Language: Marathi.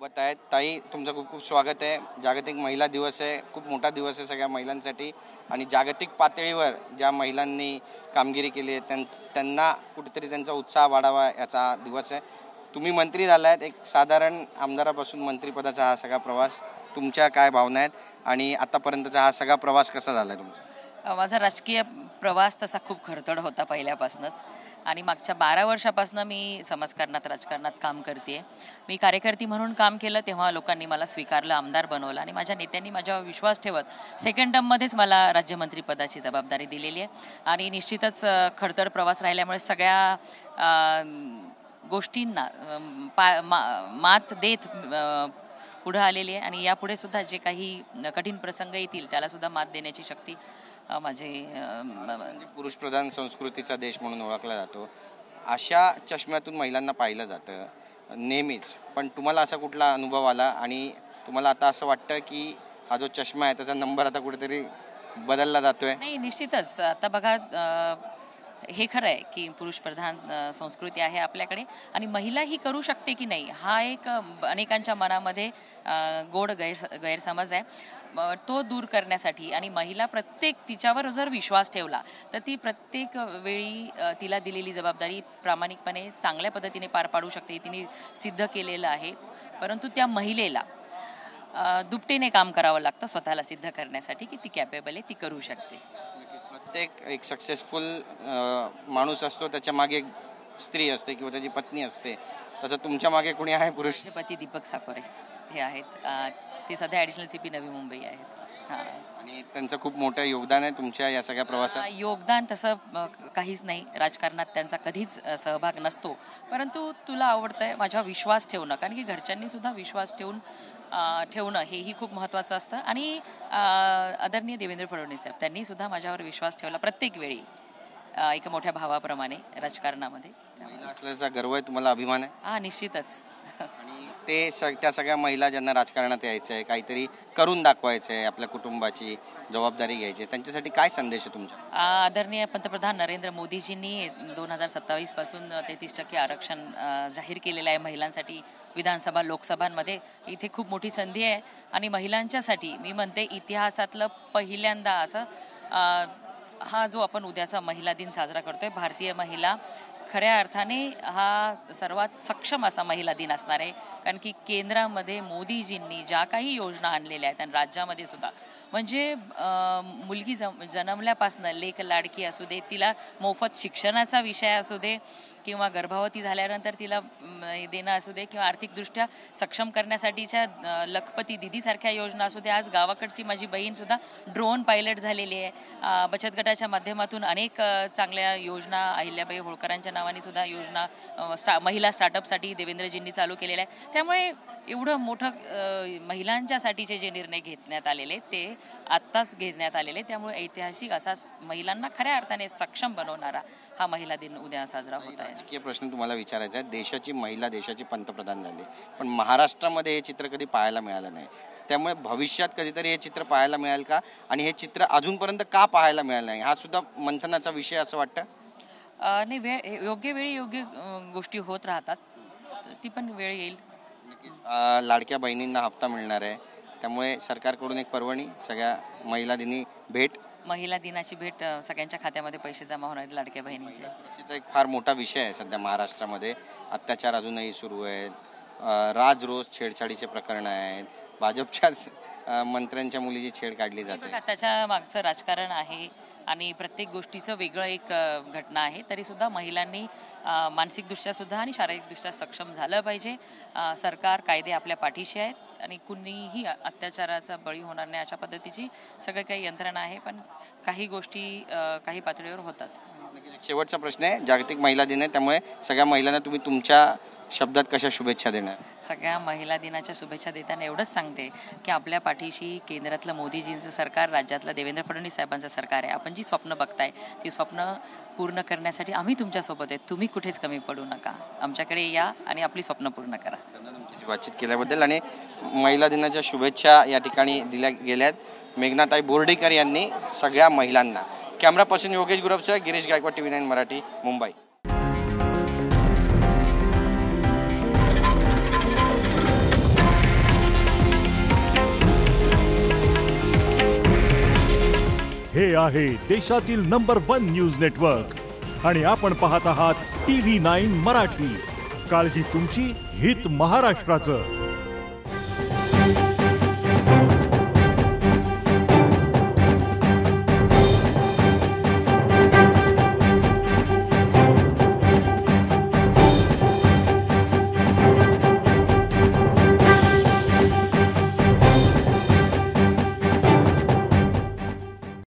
सोबत आहेत ताई, तुमचं खूप खूप स्वागत आहे. जागतिक महिला दिवस आहे, खूप मोठा दिवस आहे सगळ्या महिलांसाठी आणि जागतिक पातळीवर ज्या महिलांनी कामगिरी केली आहे त्यांना कुठेतरी त्यांचा उत्साह वाढावा याचा दिवस आहे. तुम्ही मंत्री झालात, एक साधारण आमदारापासून मंत्रिपदाचा हा सगळा प्रवास, तुमच्या काय भावना आहेत आणि आतापर्यंतचा हा सगळा प्रवास कसा झाला तुमचा? माझा राजकीय प्रवास तसा खूप खडतर होता पहिल्यापासूनच आणि मागच्या 12 वर्षापासून मी समाजकारणात राजकारणात काम करते. मी कार्यकर्ती म्हणून काम केलं तेव्हा लोकांनी मला स्वीकारलं, आमदार बनवलं आणि माझ्या नेत्यांनी माझ्यावर विश्वास ठेवत सेकंड टर्ममध्येच मला राज्यमंत्रीपदाची जबाबदारी दिलेली आहे आणि निश्चितच खडतर प्रवास राहिल्यामुळे सगळ्या गोष्टींना मात देत पुढे आलेली आहे आणि यापुढे सुद्धा जे काही कठीण प्रसंग येतील त्याला सुद्धा मात देण्याची शक्ती माझे पुरुष प्रधान संस्कृतीचा देश म्हणून ओळखला जातो. अशा चष्म्यातून महिलांना पाहिलं जातं नेहमीच, पण तुम्हाला असा कुठला अनुभव आला आणि तुम्हाला आता असं वाटतं की हा जो चष्मा आहे त्याचा नंबर आता कुठेतरी बदलला जातोय? नाही, निश्चितच. आता बघा, हे खरं आहे की पुरुष प्रधान संस्कृती आहे आपल्याकडे आणि महिला ही करू शकते की नाही हा एक अनेकांच्या मनामध्ये गोड गैरसमज आहे. तो दूर करण्यासाठी आणि महिला प्रत्येक तिच्यावर जर विश्वास ठेवला तर ती प्रत्येक वेळी तिला दिलेली जबाबदारी प्रामाणिकपणे चांगल्या पद्धतीने पार पाडू शकते. तिने सिद्ध केलेलं आहे. परंतु त्या महिलेला दुपटीने काम करावं लागतं स्वतःला सिद्ध करण्यासाठी की ती कॅपेबल आहे, ती करू शकते. प्रत्येक एक सक्सेसफुल माणूस असतो त्याच्या मागे एक स्त्री असते किंवा त्याची पत्नी असते. तसं तुमच्या मागे कोणी आहे पुरुष? माझे पती दीपक साकोरे हे आहेत. ते सध्या ॲडिशनल CP नवी मुंबई आहेत. आणि त्यांचं खूप मोठं योगदान आहे तुमच्या या सगळ्या प्रवासात? योगदान तसं काहीच नाही. राजकारणात त्यांचा कधीच सहभाग नसतो. परंतु तुला आवडतंय माझ्यावर विश्वास ठेवणं, कारण की घरच्यांनी सुद्धा विश्वास ठेवणं हेही खूप महत्त्वाचं असतं आणि आदरणीय देवेंद्र फडणवीस साहेब त्यांनी सुद्धा माझ्यावर विश्वास ठेवला प्रत्येक वेळी एका मोठ्या भावाप्रमाणे राजकारणामध्ये. असल्याचा गर्व आहे तुम्हाला, अभिमान आहे? हा, निश्चितच. आणि त्या सगळ्या महिला ज्यांना राजकारणात यायचं आहे, काहीतरी करून दाखवायचं आहे, आपल्या कुटुंबाची जबाबदारी घ्यायची आहे, त्यांच्यासाठी काय संदेश आहे तुमचा? आदरणीय पंतप्रधान नरेंद्र मोदीजींनी 2027 पासून 33% आरक्षण जाहीर केलेलं आहे महिलांसाठी विधानसभा लोकसभांमध्ये. इथे खूप मोठी संधी आहे आणि महिलांच्यासाठी मी म्हणते इतिहासातलं पहिल्यांदा असं हा जो आपण उद्याचा महिला दिन साजरा करतोय, भारतीय महिला खऱ्या अर्थाने हा सर्वात सक्षम असा महिला दिन असणार आहे. कारण की केंद्रामध्ये मोदीजींनी ज्या काही योजना आणलेल्या आहेत आणि राज्यामध्ये सुद्धा म्हणजे मुलगी जन्मल्यापासून लेक लाडकी असू दे, तिला मोफत शिक्षणाचा विषय असू दे किंवा गर्भवती झाल्यानंतर तिला देणं असू दे किंवा आर्थिकदृष्ट्या सक्षम करण्यासाठीच्या लखपती दिदीसारख्या योजना असू दे. आज गावाकडची माझी बहीणसुद्धा ड्रोन पायलट झालेली आहे. बचत गटाच्या माध्यमातून अनेक चांगल्या योजना अहिल्याबाई होळकरांच्या नावाने सुद्धा योजना महिला स्टार्टअपसाठी देवेंद्रजींनी चालू केलेल्या आहे. त्यामुळे एवढं मोठं महिलांच्यासाठीचे जे निर्णय घेण्यात आलेले ते आत्ताच घेण्यात आलेले, त्यामुळे ऐतिहासिक असा महिलांना खऱ्या अर्थाने सक्षम बनवणारा हा महिला दिन उद्या साजरा होत आहे. राजकीय प्रश्न तुम्हाला विचारायचा आहे. देशाची महिला देशाची पंतप्रधान झाली, पण महाराष्ट्रामध्ये हे चित्र कधी पाहायला मिळालं नाही. त्यामुळे भविष्यात कधीतरी हे चित्र पाहायला मिळेल का आणि हे चित्र अजूनपर्यंत का पाहायला मिळालं नाही हा सुद्धा मंथनाचा विषय असं वाटतं? नाही, योग्य वेळी योग्य गोष्टी होत राहतात, ती पण वेळ येईल. लाडक्या बहिणींना हप्ता मिळणार आहे, त्यामुळे सरकारकडून एक पर्वणी सगळ्या महिला दिनी भेट, महिला दिनाची भेट, सगळ्यांच्या खात्यामध्ये पैसे जमा होणार आहेत लाडक्या बहिणींचे. सुरक्षेचा एक फार मोठा विषय आहे सध्या महाराष्ट्रामध्ये. अत्याचार अजूनही सुरू आहेत, राज-रोज छेडछाडीचे प्रकरण आहेत, भाजपच्याच मंत्र्यांच्या मुलीची छेड काढली जाते. त्याच्या मागचं राजकारण आहे आणि प्रत्येक गोष्टीचं वेगळं एक घटना आहे. तरीसुद्धा महिलांनी मानसिकदृष्ट्या सुद्धा आणि शारीरिकदृष्ट्या सक्षम झालं पाहिजे. सरकार कायदे आपल्या पाठीशी आहेत आणि कुणीही अत्याचाराचा बळी होणार नाही अशा पद्धतीची सगळं काही यंत्रणा आहे, पण काही गोष्टी काही पातळीवर होतात. शेवटचा प्रश्न आहे, जागतिक महिला दिन आहे, त्यामुळे सगळ्या महिलांना तुम्ही तुमच्या शब्दात कशा शुभेच्छा देणार? सगळ्या महिला दिनाच्या शुभेच्छा देताना एवढंच सांगते की आपल्या पाठीशी केंद्रातलं मोदीजींचं सरकार, राज्यातलं देवेंद्र फडणवीस साहेबांचं सरकार आहे. आपण जी स्वप्न बघताय ती स्वप्न पूर्ण करण्यासाठी आम्ही तुमच्यासोबत आहे. तुम्ही कुठेच कमी पडू नका, आमच्याकडे या आणि आपली स्वप्न पूर्ण करा. बातचीत केल्याबद्दल आणि महिला दिनाच्या शुभेच्छा या ठिकाणी दिल्या गेल्यात मेघनाताई बोर्डीकर यांनी सगळ्या महिलांना. कॅमेरापासून योगेश गुरवसह गिरीश गायकवाड, TV9 मराठी, मुंबई. हे आहे देशातील नंबर 1 न्यूज नेटवर्क आणि आपण पाहत आहात TV9 मराठी. काळजी तुमची, हित महाराष्ट्राचं.